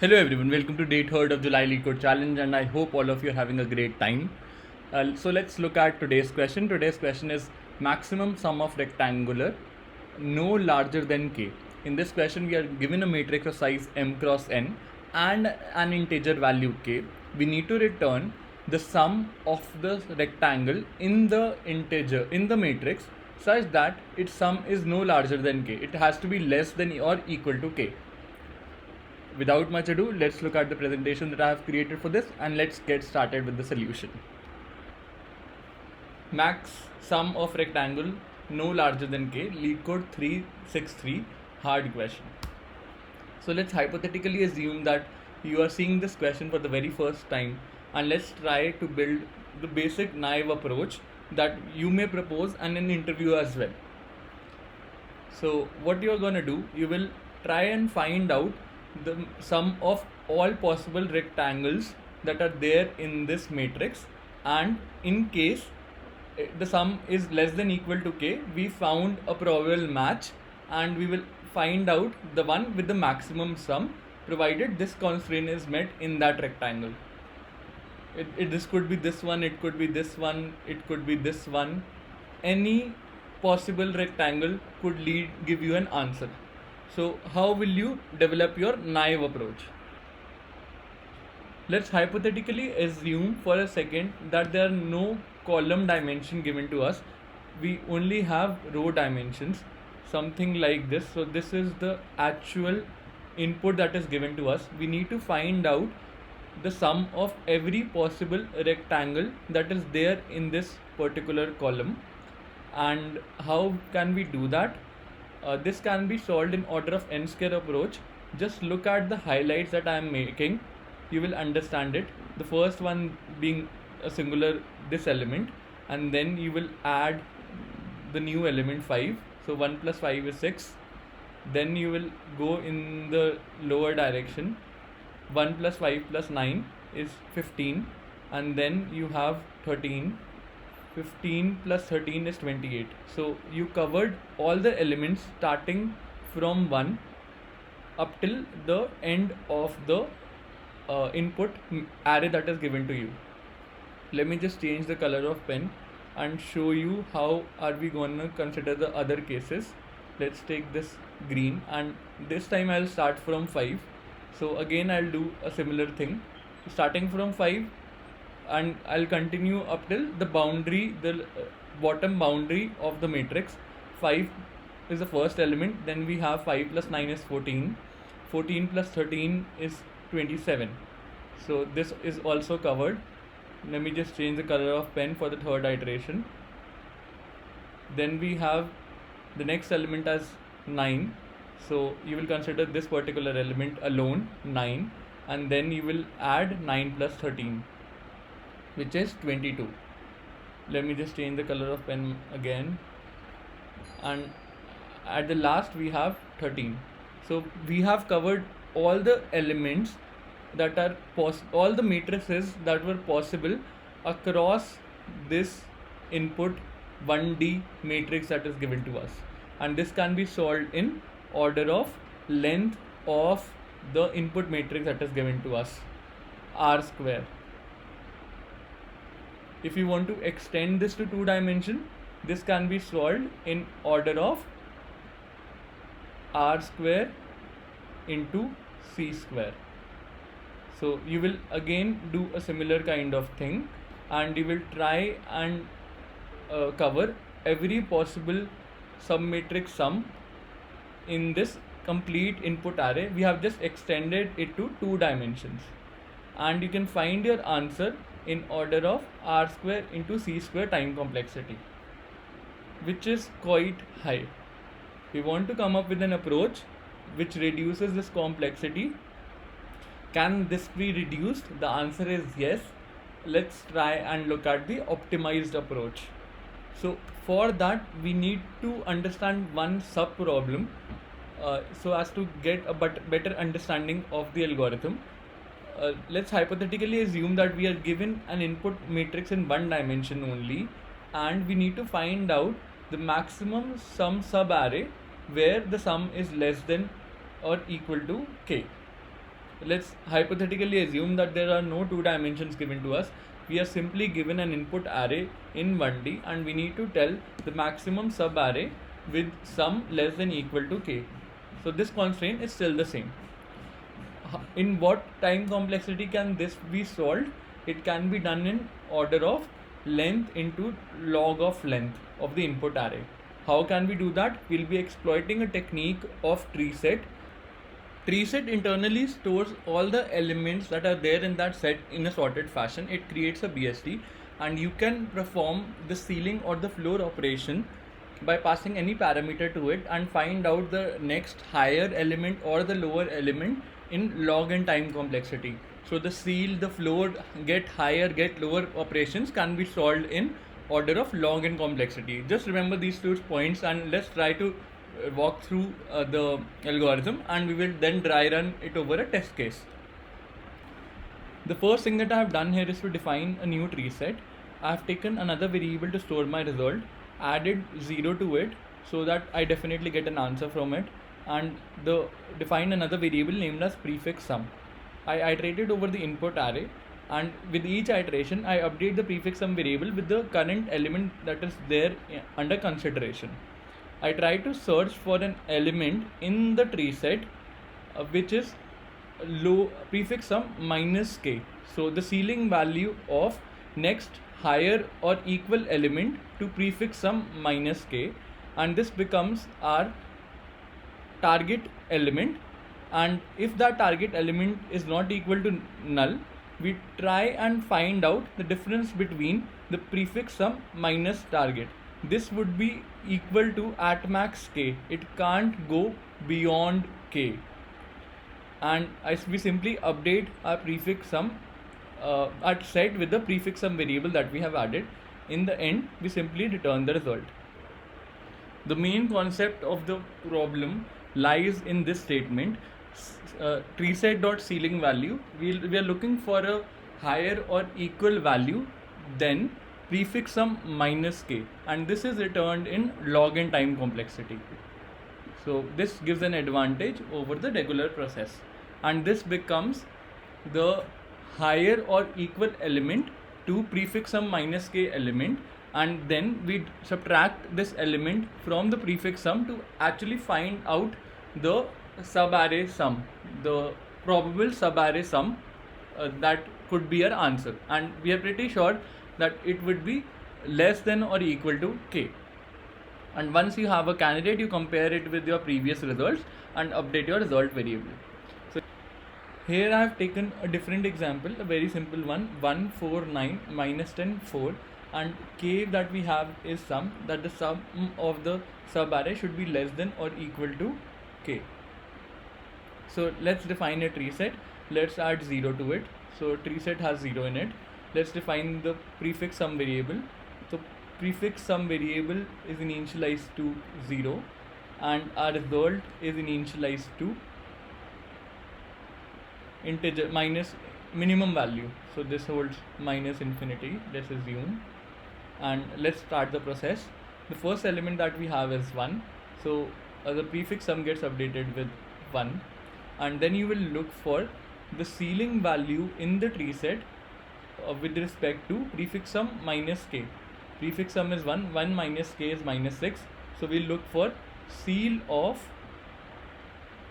Hello everyone, welcome to day 3rd of July LeetCode Challenge, and I hope all of you are having a great time. So let's look at today's question. Today's question is maximum sum of rectangular no larger than k. In this question we are given a matrix of size m cross n and an integer value k. We need to return the sum of the rectangle in the integer in the matrix such that its sum is no larger than k. It has to be less than or equal to k. Without much ado, let's look at the presentation that I have created for this and let's get started with the solution. Max sum of rectangle no larger than k, LeetCode 363 hard question. So let's hypothetically assume that you are seeing this question for the very first time, and let's try to build the basic naive approach that you may propose in an interview as well. So what you are going to do, you will try and find out the sum of all possible rectangles that are there in this matrix, and in case the sum is less than equal to k, we found a probable match and we will find out the one with the maximum sum provided this constraint is met in that rectangle. This could be this one, it could be this one, it could be this one. Any possible rectangle could give you an answer. So how will you develop your naive approach? Let's hypothetically assume for a second that there are no column dimension given to us. We only have row dimensions, something like this. So this is the actual input that is given to us. We need to find out the sum of every possible rectangle that is there in this particular column. And how can we do that? This can be solved in order of n square approach. Just look at the highlights that I am making, you will understand it. The first one being a singular this element, and then you will add the new element 5. So 1 plus 5 is 6. Then you will go in the lower direction. 1 plus 5 plus 9 is 15, and then you have 13. 15 plus 13 is 28. So you covered all the elements starting from 1 up till the end of the input array that is given to you. Let me just change the color of pen and show you how are we going to consider the other cases. Let's take this green, and this time I'll start from 5. So again I'll do a similar thing, starting from 5, and I'll continue up till the boundary, the bottom boundary of the matrix. 5 is the first element, then we have 5 plus 9 is 14. 14 plus 13 is 27. So this is also covered. Let me just change the color of pen for the third iteration. Then we have the next element as 9. So you will consider this particular element alone, 9, and then you will add 9 plus 13, which is 22. Let me just change the color of pen again, and at the last we have 13. So we have covered all the elements that are all the matrices that were possible across this input 1D matrix that is given to us, and this can be solved in order of length of the input matrix that is given to us, r square. If you want to extend this to 2 dimension, this can be solved in order of r square into c square. So you will again do a similar kind of thing, and you will try and cover every possible submatrix sum in this complete input array. We have just extended it to 2 dimensions, and you can find your answer in order of r square into c square time complexity, which is quite high. We want to come up with an approach which reduces this complexity. Can this be reduced? The answer is yes. Let's try and look at the optimized approach. So for that we need to understand one sub problem, so as to get a better understanding of the algorithm. Let's hypothetically assume that we are given an input matrix in 1 dimension only, and we need to find out the maximum sum sub array where the sum is less than or equal to k. let's hypothetically assume that there are no two dimensions given to us. We are simply given an input array in 1D and we need to tell the maximum sub array with sum less than equal to k. So this constraint is still the same. In what time complexity can this be solved? It can be done in order of length into log of length of the input array. How can we do that? We'll be exploiting a technique of tree set. Tree set internally stores all the elements that are there in that set in a sorted fashion. It creates a BST and you can perform the ceiling or the floor operation by passing any parameter to it and find out the next higher element or the lower element in log and time complexity. So the seal, the floor, get higher, get lower operations can be solved in order of log and complexity. Just remember these 2 points and let's try to walk through the algorithm and we will then dry run it over a test case. The first thing that I have done here is to define a new tree set. I have taken another variable to store my result, added 0 to it so that I definitely get an answer from it, and defined another variable named as prefix sum. I iterated over the input array and with each iteration I update the prefix sum variable with the current element that is there under consideration. I try to search for an element in the tree set which is low prefix sum minus k. So the ceiling value of next higher or equal element to prefix sum minus k, and this becomes our target element. And if that target element is not equal to null, we try and find out the difference between the prefix sum minus target. This would be equal to at max k. It can't go beyond k. And we simply update our prefix sum at set with the prefix sum variable that we have added. In the end, we simply return the result. The main concept of the problem lies in this statement. TreeSet.ceiling value, we are looking for a higher or equal value than prefix sum minus k, and this is returned in log and time complexity. So this gives an advantage over the regular process, and this becomes the higher or equal element to prefix sum minus k element, and then we subtract this element from the prefix sum to actually find out the subarray sum, the probable subarray sum that could be our answer, and we are pretty sure that it would be less than or equal to k. And once you have a candidate, you compare it with your previous results and update your result variable. So here I have taken a different example, a very simple one, 1 4 9 minus 10 4, and k that we have is sum, that the sum of the subarray should be less than or equal to k. So let's define a tree set. Let's add 0 to it. So tree set has 0 in it. Let's define the prefix sum variable. So prefix sum variable is initialized to 0 and our result is initialized to integer minus minimum value. So this holds minus infinity, let's assume, and let's start the process. The first element that we have is 1. So the prefix sum gets updated with 1, and then you will look for the ceiling value in the tree set with respect to prefix sum minus k. Prefix sum is 1, 1 minus k is minus 6. So we'll look for ceil of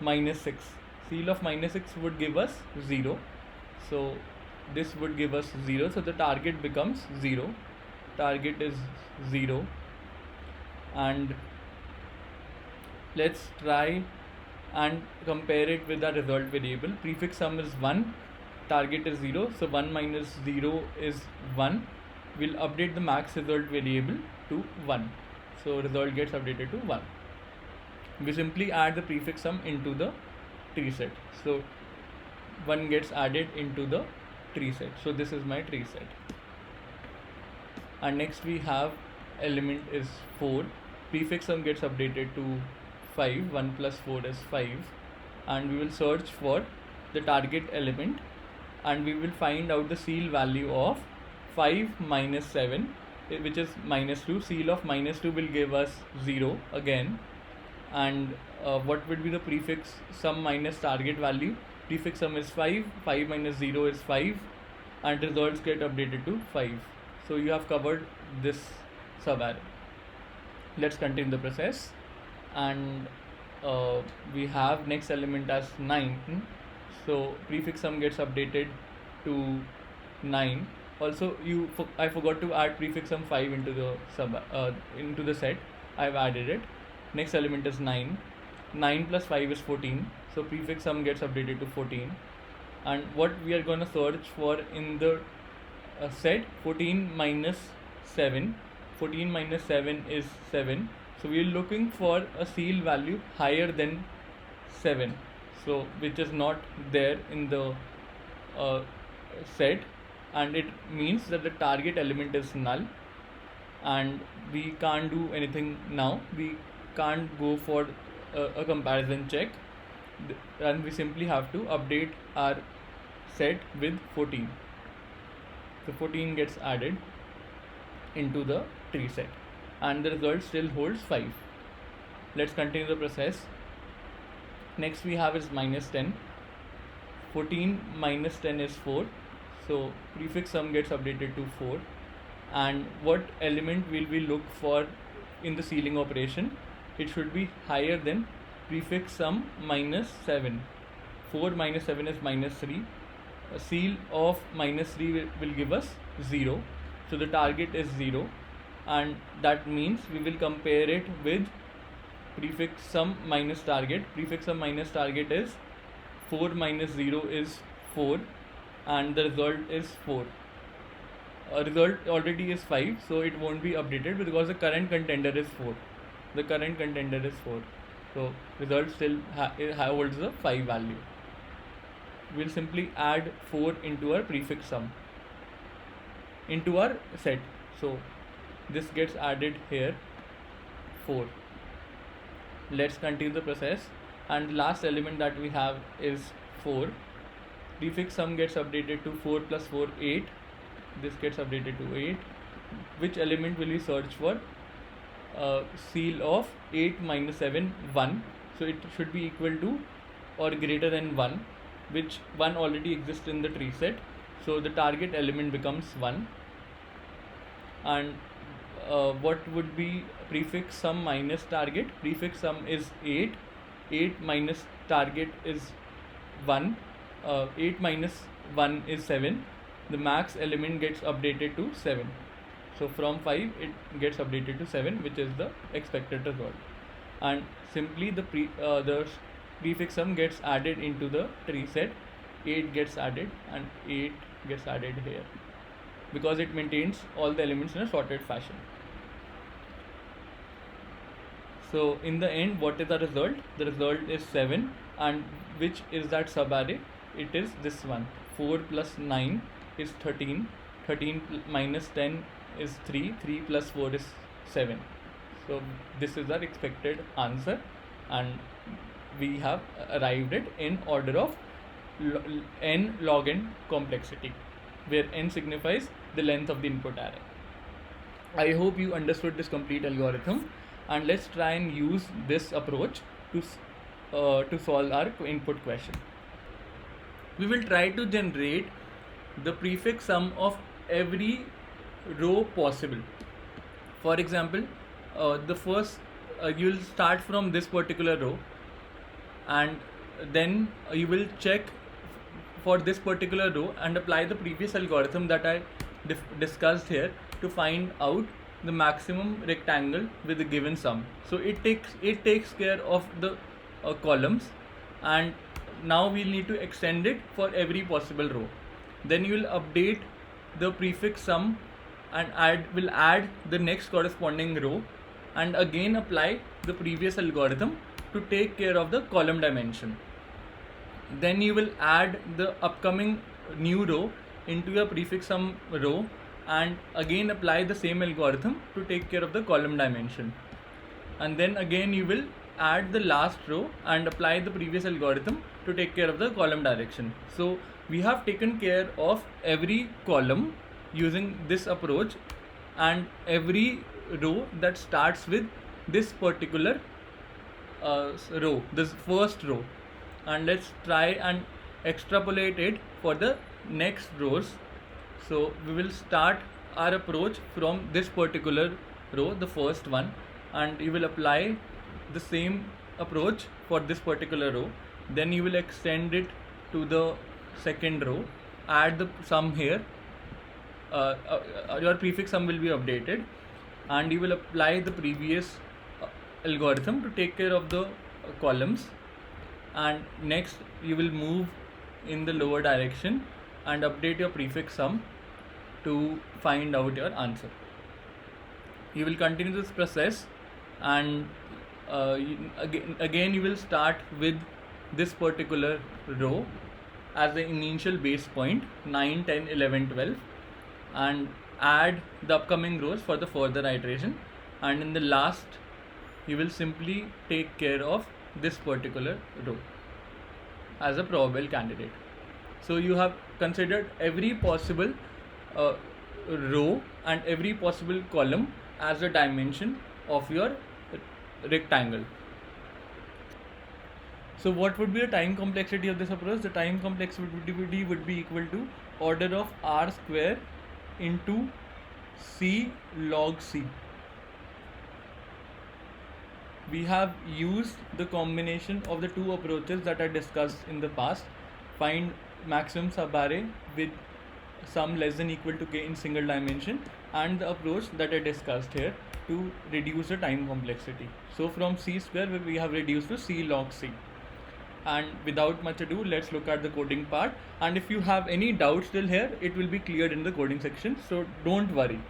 minus 6. Ceil of minus 6 would give us 0. So this would give us 0. So the target becomes 0. Target is 0. And let's try and compare it with the result variable. Prefix sum is 1, target is 0, so 1 minus 0 is 1. We'll update the max result variable to 1, so result gets updated to 1. We simply add the prefix sum into the tree set, so 1 gets added into the tree set. So this is my tree set. And next we have element is 4. Prefix sum gets updated to 5, 1 plus 4 is 5, and we will search for the target element and we will find out the ceil value of 5 minus 7, which is minus 2. Ceil of minus 2 will give us 0 again, and what would be the prefix sum minus target value? prefix sum is 5, 5 minus 0 is 5, and results get updated to 5. So you have covered this subarray. Let's continue the process, and we have next element as 9. So prefix sum gets updated to 9. Also, I forgot to add prefix sum 5 into the set. I've added it. Next element is 9. 9 plus 5 is 14. So prefix sum gets updated to 14. And what we are going to search for in the set, 14 minus 7. 14 minus 7 is 7. So we are looking for a ceil value higher than 7. So which is not there in the set, and it means that the target element is null, and we can't do anything now. We can't go for a comparison check, and we simply have to update our set with 14. So 14 gets added into the tree set, and the result still holds 5. Let's continue the process. Next we have is minus 10. 14 minus 10 is 4. So prefix sum gets updated to 4. And what element will we look for in the ceiling operation? It should be higher than prefix sum minus 7. 4 minus 7 is minus 3. A ceil of minus 3 will give us 0. So the target is 0, and that means we will compare it with prefix sum minus target. Prefix sum minus target is 4 minus 0 is 4, and the result is 4. Result already is 5, so it won't be updated because the current contender is 4. The current contender is 4. So result still holds the 5 value. We'll simply add 4 into our prefix sum into our set. So this gets added here, 4. Let's continue the process, and the last element that we have is 4. Prefix sum gets updated to 4 plus 4, 8. This gets updated to 8. Which element will we search for? Ceil of 8 minus 7, 1. So it should be equal to or greater than 1, which 1 already exists in the tree set. So the target element becomes 1. And what would be prefix sum minus target? Prefix sum is 8. 8 minus target is 1. 8 minus 1 is 7. The max element gets updated to 7. So from 5 it gets updated to 7, which is the expected result. And simply the prefix sum gets added into the tree set. 8 gets added and 8 gets added here, because it maintains all the elements in a sorted fashion. So in the end, what is the result? The result is 7, and which is that subarray? It is this one. 4 plus 9 is 13. 13 minus 10 is 3. 3 plus 4 is 7. So this is our expected answer, and we have arrived at in order of n log n complexity, where n signifies the length of the input array. I hope you understood this complete algorithm, and let's try and use this approach to solve our input question. We will try to generate the prefix sum of every row possible. For example, the first you'll start from this particular row, and then you will check for this particular row and apply the previous algorithm that I discussed here to find out the maximum rectangle with the given sum. So it takes care of the columns, and now we need to extend it for every possible row. Then you will update the prefix sum and add the next corresponding row, and again apply the previous algorithm to take care of the column dimension. Then you will add the upcoming new row into your prefix sum row, and again apply the same algorithm to take care of the column dimension. And then again you will add the last row and apply the previous algorithm to take care of the column direction. So we have taken care of every column using this approach, and every row that starts with this particular row, this first row. And let's try and extrapolate it for the next rows. So we will start our approach from this particular row, the first one, and you will apply the same approach for this particular row. Then you will extend it to the second row, add the sum here, your prefix sum will be updated, and you will apply the previous algorithm to take care of the columns. And next you will move in the lower direction and update your prefix sum to find out your answer. You will continue this process, and again you will start with this particular row as the initial base point 9, 10, 11, 12, and add the upcoming rows for the further iteration, and in the last you will simply take care of this particular row as a probable candidate. So you have considered every possible row and every possible column as a dimension of your rectangle. So what would be the time complexity of this approach? The time complexity would be equal to order of r square into c log c. We have used the combination of the two approaches that I discussed in the past. Find maximum subarray with sum less than equal to k in single dimension, and the approach that I discussed here to reduce the time complexity. So from c square we have reduced to c log c. And without much ado, let's look at the coding part, and if you have any doubts till here, it will be cleared in the coding section, so don't worry.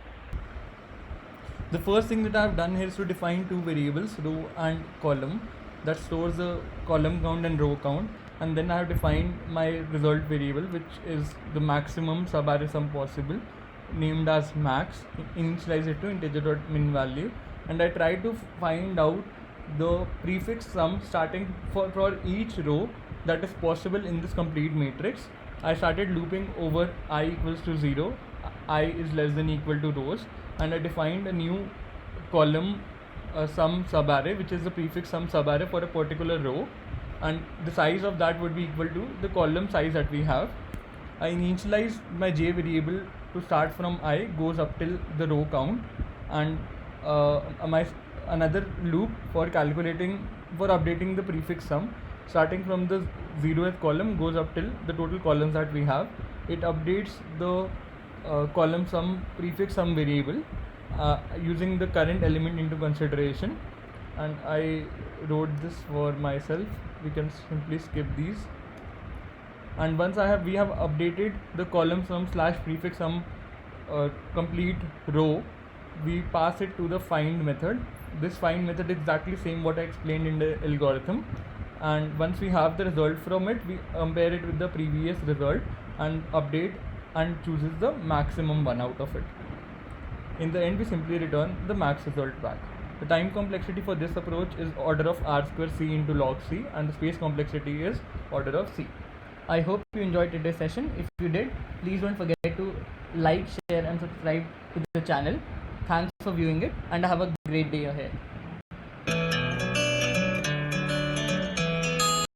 The first thing that I have done here is to define two variables, row and column, that stores the column count and row count, and then I have defined my result variable, which is the maximum subarray sum possible, named as max, initialize it to integer.min value, and I try to find out the prefix sum starting for each row that is possible in this complete matrix. I started looping over I equals to 0, I is less than equal to rows, and I defined a new column sum subarray, which is the prefix sum subarray for a particular row, and the size of that would be equal to the column size that we have. I initialized my j variable to start from I, goes up till the row count, and my another loop for updating the prefix sum starting from the 0th column, goes up till the total columns that we have. It updates the column sum prefix sum variable using the current element into consideration, and I wrote this for myself. We can simply skip these, and once we have updated the column sum slash prefix sum complete row, we pass it to the find method. This find method is exactly same what I explained in the algorithm, and once we have the result from it, we compare it with the previous result and update and chooses the maximum one out of it. In the end, we simply return the max result back. The time complexity for this approach is order of r square c into log c, and the space complexity is order of c. I hope you enjoyed today's session. If you did, please don't forget to like, share and subscribe to the channel. Thanks for viewing it, and have a great day ahead.